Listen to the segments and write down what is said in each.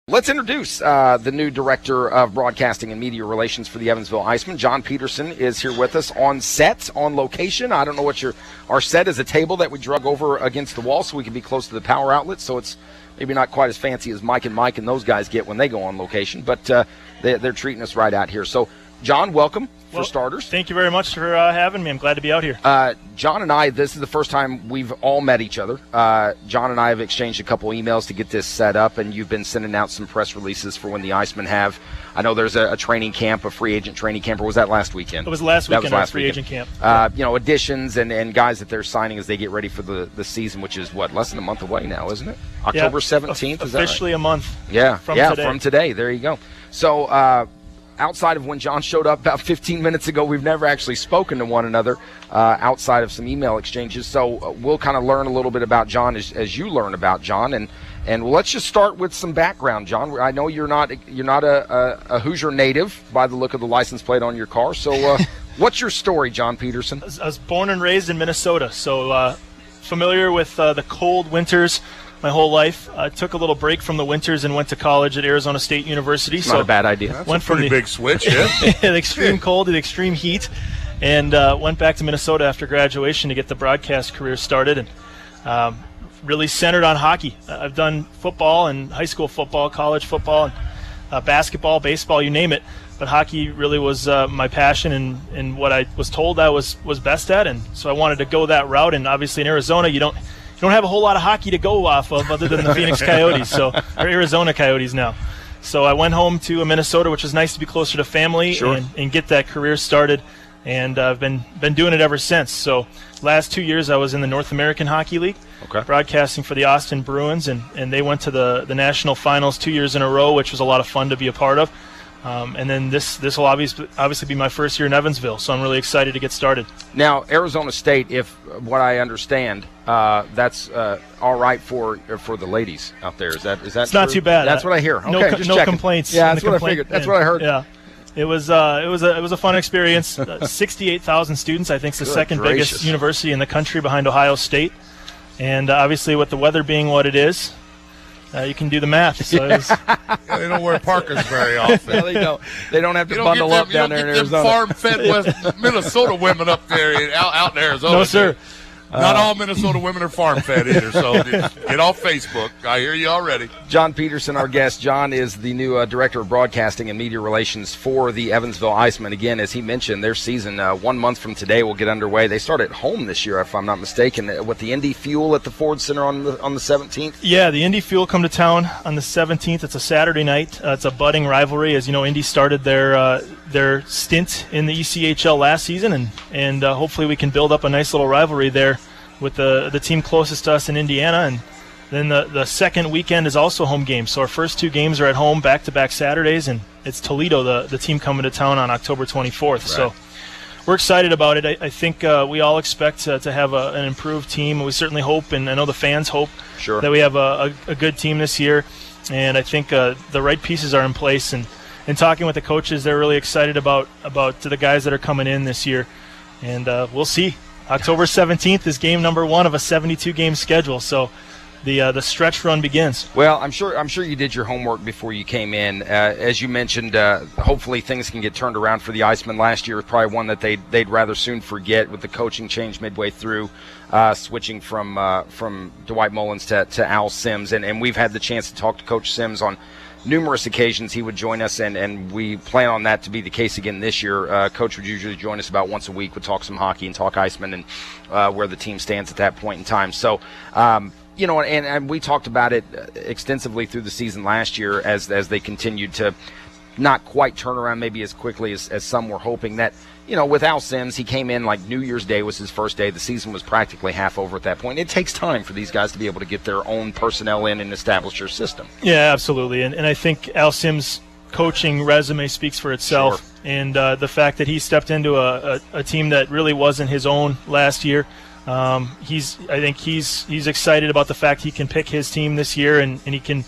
Let's introduce the new Director of Broadcasting and Media Relations for the Evansville IceMen. John Peterson is here with us on set, on location. I don't know what our set is, a table that we drug over against the wall so we can be close to the power outlet, so it's maybe not quite as fancy as Mike and those guys get when they go on location, but they're treating us right out here. So, John, welcome for starters. Thank you very much for having me. I'm glad to be out here. John and I, this is the first time we've all met each other. John and I have exchanged a couple emails to get this set up, and you've been sending out some press releases for when the IceMen have. I know there's a training camp, a free agent training camp, or was that last weekend? It was last weekend, our free agent camp. Additions and guys that they're signing as they get ready for the season, which is, less than a month away now, isn't it? October 17th, is that right? Officially a month from today. There you go. So, outside of when John showed up about 15 minutes ago, we've never actually spoken to one another outside of some email exchanges. So we'll kind of learn a little bit about John as you learn about John. And let's just start with some background, John. I know you're not a Hoosier native by the look of the license plate on your car. So what's your story, John Peterson? I was born and raised in Minnesota, so familiar with the cold winters my whole life. I took a little break from the winters and went to college at Arizona State University. Not a bad idea. That's a pretty big switch, yeah. The extreme cold to the extreme heat, and went back to Minnesota after graduation to get the broadcast career started, and really centered on hockey. I've done football and high school football, college football, and basketball, baseball, you name it. But hockey really was my passion and what I was told I was best at, and so I wanted to go that route. And obviously in Arizona, you don't have a whole lot of hockey to go off of other than the Phoenix Coyotes, or Arizona Coyotes now. So I went home to Minnesota, which was nice to be closer to family and get that career started, and I've been doing it ever since. So last 2 years I was in the North American Hockey League, broadcasting for the Austin Bruins, and they went to the national finals 2 years in a row, which was a lot of fun to be a part of. And then this will obviously be my first year in Evansville, so I'm really excited to get started. Now, Arizona State, if what I understand, that's all right for the ladies out there. Is that it's true? Not too bad. That's what I hear. Okay, no complaints. Yeah, that's what I figured. That's what I heard. Yeah, it was a fun experience. 68,000 students. I think it's the second biggest university in the country behind Ohio State, and obviously with the weather being what it is. You can do the math. So they don't wear parkas very often. No, they don't. They don't have to bundle up down there in Arizona. Farm-fed West Minnesota women up there out in Arizona. No, sir. Not all Minnesota women are farm-fed either, so get off Facebook. I hear you already. John Peterson, our guest. John is the new Director of Broadcasting and Media Relations for the Evansville IceMen. Again, as he mentioned, their season 1 month from today will get underway. They start at home this year, if I'm not mistaken, with the Indy Fuel at the Ford Center on the 17th. Yeah, the Indy Fuel come to town on the 17th. It's a Saturday night. It's a budding rivalry. As you know, Indy started their stint in the ECHL last season, and hopefully we can build up a nice little rivalry there with the team closest to us in Indiana. And then the second weekend is also home games. So our first two games are at home, back-to-back Saturdays, and it's Toledo, the team coming to town on October 24th. Right. So we're excited about it. I think we all expect to have an improved team. We certainly hope, and I know the fans hope, that we have a good team this year. And I think the right pieces are in place. And talking with the coaches, they're really excited about the guys that are coming in this year. And we'll see. October 17th is game number 1 of a 72-game schedule, so the stretch run begins. Well, I'm sure you did your homework before you came in. As you mentioned, hopefully things can get turned around for the IceMen. Last year was probably one that they'd rather soon forget with the coaching change midway through, switching from Dwight Mullins to Al Sims, and we've had the chance to talk to Coach Sims on numerous occasions. He would join us, and we plan on that to be the case again this year. Coach would usually join us about once a week. We'd talk some hockey and talk IceMen and where the team stands at that point in time. So, and we talked about it extensively through the season last year as they continued to not quite turn around maybe as quickly as some were hoping. That, with Al Sims, he came in like New Year's Day was his first day. The season was practically half over at that point. It takes time for these guys to be able to get their own personnel in and establish their system. Yeah, absolutely. And I think Al Sims' coaching resume speaks for itself. Sure. And the fact that he stepped into a team that really wasn't his own last year, I think he's excited about the fact he can pick his team this year, and he can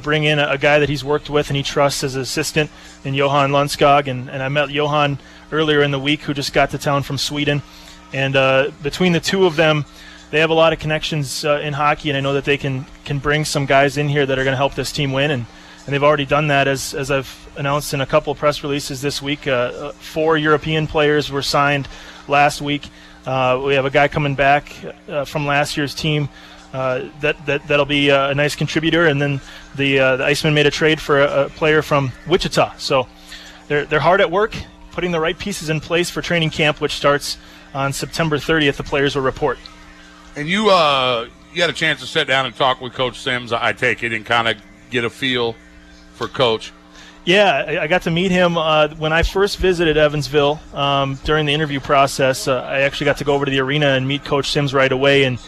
bring in a guy that he's worked with and he trusts as an assistant in Johan Lundskog. And I met Johan earlier in the week, who just got to town from Sweden. And between the two of them, they have a lot of connections in hockey, and I know that they can bring some guys in here that are going to help this team win. and they've already done that, as I've announced in a couple of press releases this week. 4 European players were signed last week. We have a guy coming back from last year's team that'll be a nice contributor, and then the IceMen made a trade for a player from Wichita. So they're hard at work putting the right pieces in place for training camp, which starts on September 30th. The players will report. And you had a chance to sit down and talk with Coach Sims, I take it, and kind of get a feel for Coach. Yeah, I got to meet him when I first visited Evansville. During the interview process, I actually got to go over to the arena and meet Coach Sims right away, and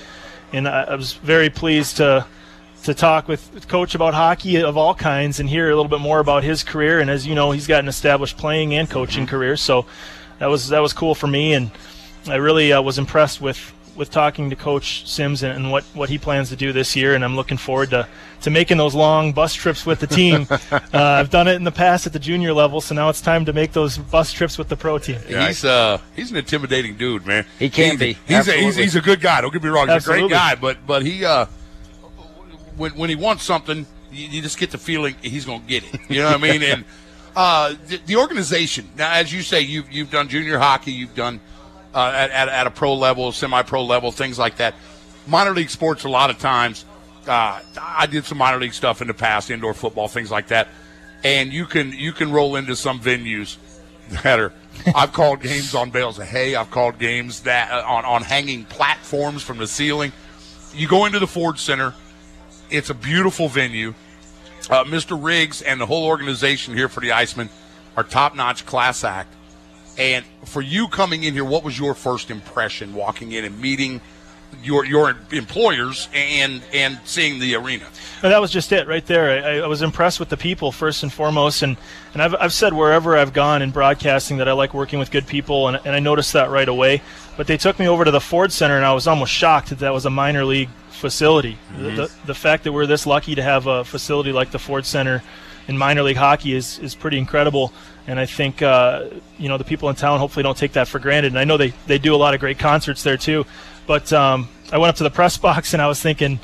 I was very pleased to talk with Coach about hockey of all kinds and hear a little bit more about his career. And as you know, he's got an established playing and coaching career, so that was cool for me. And I really was impressed with talking to Coach Sims and what he plans to do this year, and I'm looking forward to making those long bus trips with the team. I've done it in the past at the junior level, so now it's time to make those bus trips with the pro team. Yeah, he's an intimidating dude, man. He can be. He's a good guy. Don't get me wrong. He's Absolutely. a great guy, but he when he wants something, you just get the feeling he's going to get it. You know what I mean? And the organization. Now, as you say, you've done junior hockey, you've done at a pro level, semi-pro level, things like that. Minor league sports, a lot of times, I did some minor league stuff in the past, indoor football, things like that. And you can roll into some venues that are. I've called games on bales of hay. I've called games that on hanging platforms from the ceiling. You go into the Ford Center. It's a beautiful venue. Mr. Riggs and the whole organization here for the IceMen are top-notch, class act. And for you coming in here, what was your first impression walking in and meeting your employers and seeing the arena? Well, that was just it right there. I was impressed with the people first and foremost, and I've said wherever I've gone in broadcasting that I like working with good people, and I noticed that right away. But they took me over to the Ford Center, and I was almost shocked that was a minor league facility. Mm-hmm. The fact that we're this lucky to have a facility like the Ford Center in minor league hockey is pretty incredible. And I think the people in town hopefully don't take that for granted. And I know they do a lot of great concerts there too. But I went up to the press box and I was thinking,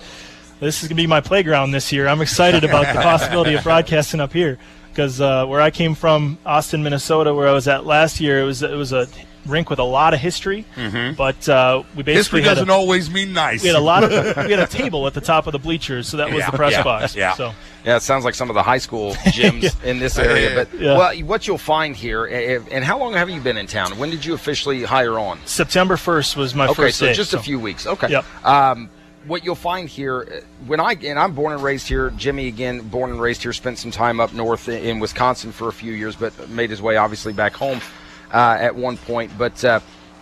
this is going to be my playground this year. I'm excited about the possibility of broadcasting up here because where I came from, Austin, Minnesota, where I was at last year, it was a rink with a lot of history. Mm-hmm. But we basically history doesn't always mean nice. We had we had a table at the top of the bleachers, so that was the press box. Yeah. So. Yeah, it sounds like some of the high school gyms in this area. But well, what you'll find here, and how long have you been in town? When did you officially hire on? September 1st was my first day. Okay, so just a few weeks. Okay. Yep. What you'll find here, I'm born and raised here. Jimmy, again, born and raised here, spent some time up north in Wisconsin for a few years, but made his way obviously back home at one point. But,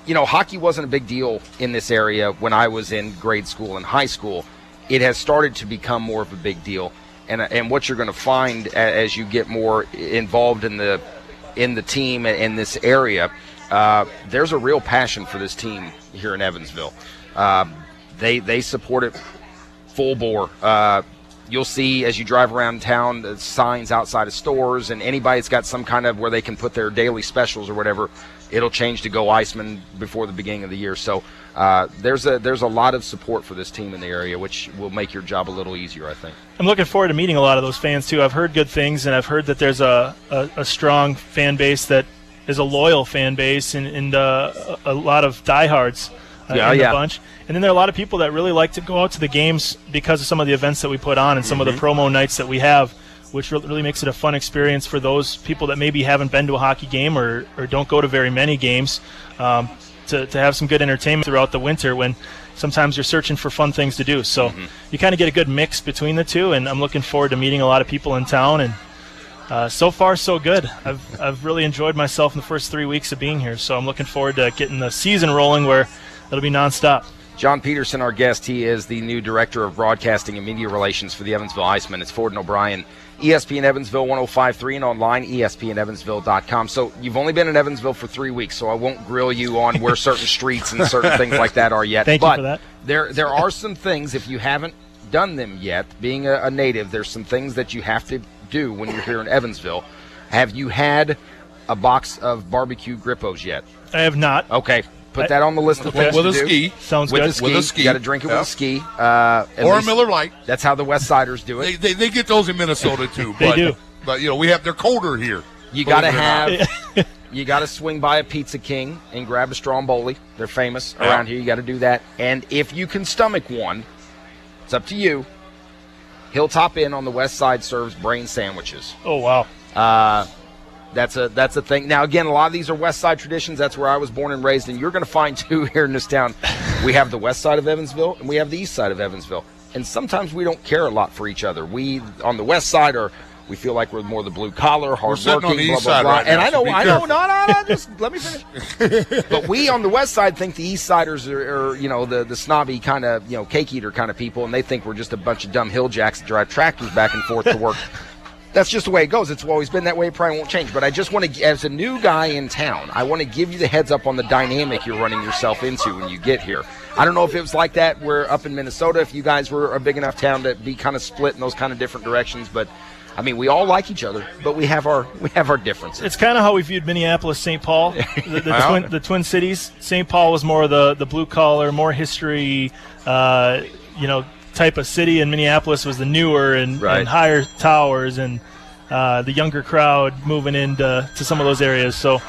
hockey wasn't a big deal in this area when I was in grade school and high school. It has started to become more of a big deal. And what you're going to find as you get more involved in the team in this area, there's a real passion for this team here in Evansville. They support it full bore. You'll see as you drive around town the signs outside of stores, and anybody that's got some kind of where they can put their daily specials or whatever, it'll change to Go IceMen before the beginning of the year. So there's a lot of support for this team in the area, which will make your job a little easier, I think. I'm looking forward to meeting a lot of those fans too. I've heard good things, and I've heard that there's a strong fan base that is a loyal fan base, and a lot of diehards in the bunch. And then there are a lot of people that really like to go out to the games because of some of the events that we put on and some of the promo nights that we have, which really makes it a fun experience for those people that maybe haven't been to a hockey game or don't go to very many games, to have some good entertainment throughout the winter when sometimes you're searching for fun things to do. So you kind of get a good mix between the two, and I'm looking forward to meeting a lot of people in town. And so far, so good. I've really enjoyed myself in the first 3 weeks of being here, so I'm looking forward to getting the season rolling where it'll be nonstop. John Peterson, our guest. He is the new Director of Broadcasting and Media Relations for the Evansville IceMen. It's Ford and O'Brien, ESPN Evansville 105.3 and online, ESPNEvansville.com. So you've only been in Evansville for 3 weeks, so I won't grill you on where certain streets and certain things like that are yet. Thank you for that. There are some things, if you haven't done them yet, being a native, there's some things that you have to do when you're here in Evansville. Have you had a box of barbecue Grippos yet? I have not. Okay. Put that on the list of things with to a do. ski. Sounds with good. A ski. With a ski. You got to drink it with a ski. Or a Miller Lite. That's how the West Siders do it. They get those in Minnesota too. They do. But they're colder here. You got to have. You got to swing by a Pizza King and grab a Stromboli. They're famous around here. You got to do that. And if you can stomach one, it's up to you. Hilltop Inn on the West Side serves brain sandwiches. Oh, wow. That's a thing. Now, again, a lot of these are West Side traditions. That's where I was born and raised, and you're going to find, too, here in this town. We have the West Side of Evansville, and we have the East Side of Evansville. And sometimes we don't care a lot for each other. We, on the West Side, we feel like we're more the blue-collar, hard-working, blah, blah, blah. Right and now, no, just let me finish. But we on the West Side think the East Siders are the snobby kind of, cake eater kind of people, and they think we're just a bunch of dumb hilljacks that drive tractors back and forth to work. That's just the way it goes. It's always been that way. It probably won't change. But I just want to, as a new guy in town, I want to give you the heads up on the dynamic you're running yourself into when you get here. I don't know if it was like that. We're up in Minnesota. If you guys were a big enough town to be kind of split in those kind of different directions, but I mean, we all like each other, but we have our differences. It's kind of how we viewed Minneapolis, St. Paul, the Twin Cities. St. Paul was more the blue collar, more history, type of city, and Minneapolis was the newer and higher towers and the younger crowd moving into some of those areas. So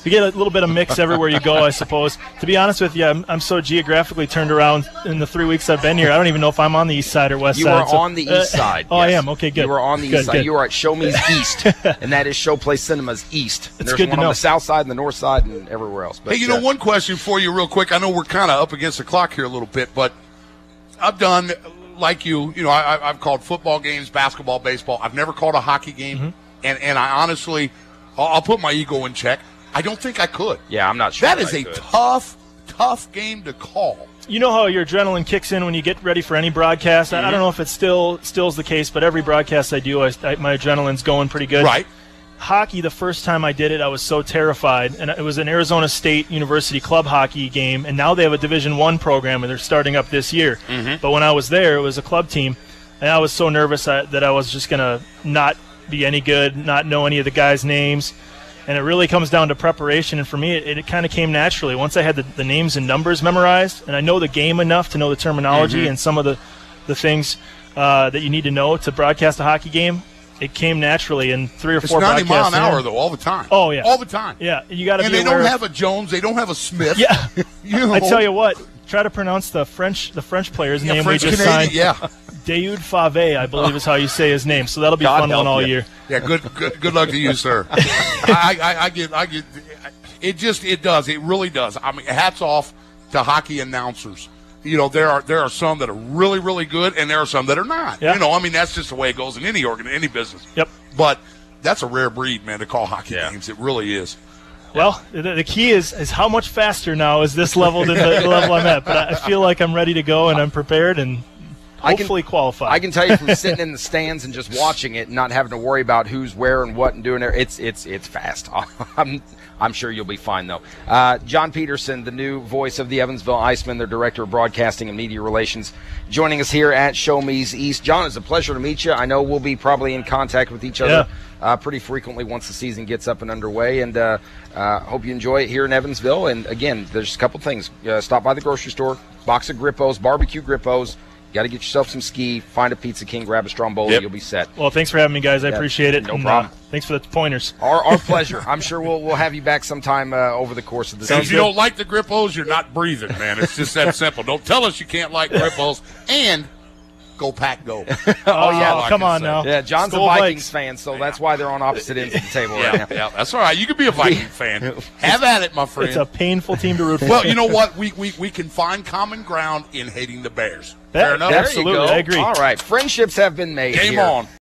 you get a little bit of mix everywhere you go, I suppose. To be honest with you, I'm so geographically turned around in the 3 weeks I've been here. I don't even know if I'm on the east side or west side. You are on the east side. Oh, yes. I am. Okay, good. You are on the east side. Good. You are at Show Me's East, and that is Showplace Cinemas East. And it's there's good one to know. on the south side and the north side and everywhere else. But, hey, one question for you real quick. I know we're kind of up against the clock here a little bit, but I've done, like I've called football games, basketball, baseball. I've never called a hockey game, and I honestly, I'll put my ego in check. I don't think I could. Yeah, I'm not sure. That is a tough game to call. You know how your adrenaline kicks in when you get ready for any broadcast? I don't know if it still's the case, but every broadcast I do, my adrenaline's going pretty good. Right. Hockey, the first time I did it, I was so terrified. And it was an Arizona State University club hockey game, and now they have a Division I program, and they're starting up this year. But when I was there, it was a club team, and I was so nervous that I was just going to not be any good, not know any of the guys' names. And it really comes down to preparation, and for me, it kind of came naturally. Once I had the names and numbers memorized, and I know the game enough to know the terminology and some of the things that you need to know to broadcast a hockey game, it came naturally in 3 or 4 broadcasts. It's 90 mile an hour, though, all the time. Oh, yeah. All the time. Yeah, you got to be aware. And they don't have a Jones. They don't have a Smith. Yeah. I tell you what, try to pronounce the French player's name French we just Canadian, signed. Yeah. Daoud Fave, I believe is how you say his name. So that'll be fun one all year. Yeah, good luck to you, sir. I get it does. It really does. I mean, hats off to hockey announcers. There are some that are really, really good, and there are some that are not. Yeah. I mean, that's just the way it goes in any business. Yep. But that's a rare breed, man, to call hockey games. It really is. Well, the key is how much faster now is this level than the level I'm at. But I feel like I'm ready to go, and I'm prepared, and hopefully qualify. I can tell you from sitting in the stands and just watching it and not having to worry about who's where and what and doing there, it's fast. I'm sure you'll be fine, though. John Peterson, the new voice of the Evansville IceMen, their Director of Broadcasting and Media Relations, joining us here at Show Me's East. John, it's a pleasure to meet you. I know we'll be probably in contact with each other pretty frequently once the season gets up and underway, and hope you enjoy it here in Evansville. And, again, there's a couple things. Stop by the grocery store, box of Grippos, barbecue Grippos. Got to get yourself some ski, find a Pizza King, grab a Stromboli, you'll be set. Well, thanks for having me, guys. I appreciate it. No problem. Thanks for the pointers. Our pleasure. I'm sure we'll have you back sometime over the course of the season. If you don't like the Grippos, you're not breathing, man. It's just that simple. Don't tell us you can't like Grippos, and go Pack Go. Come on now. Yeah, John's a Vikings fan, so that's why they're on opposite ends of the table right now. Yeah, that's all right. You can be a Viking fan. Have at it, my friend. It's a painful team to root for. Well, you know what? We can find common ground in hating the Bears. Fair enough. Absolutely, I agree. All right, friendships have been made. Game here. on.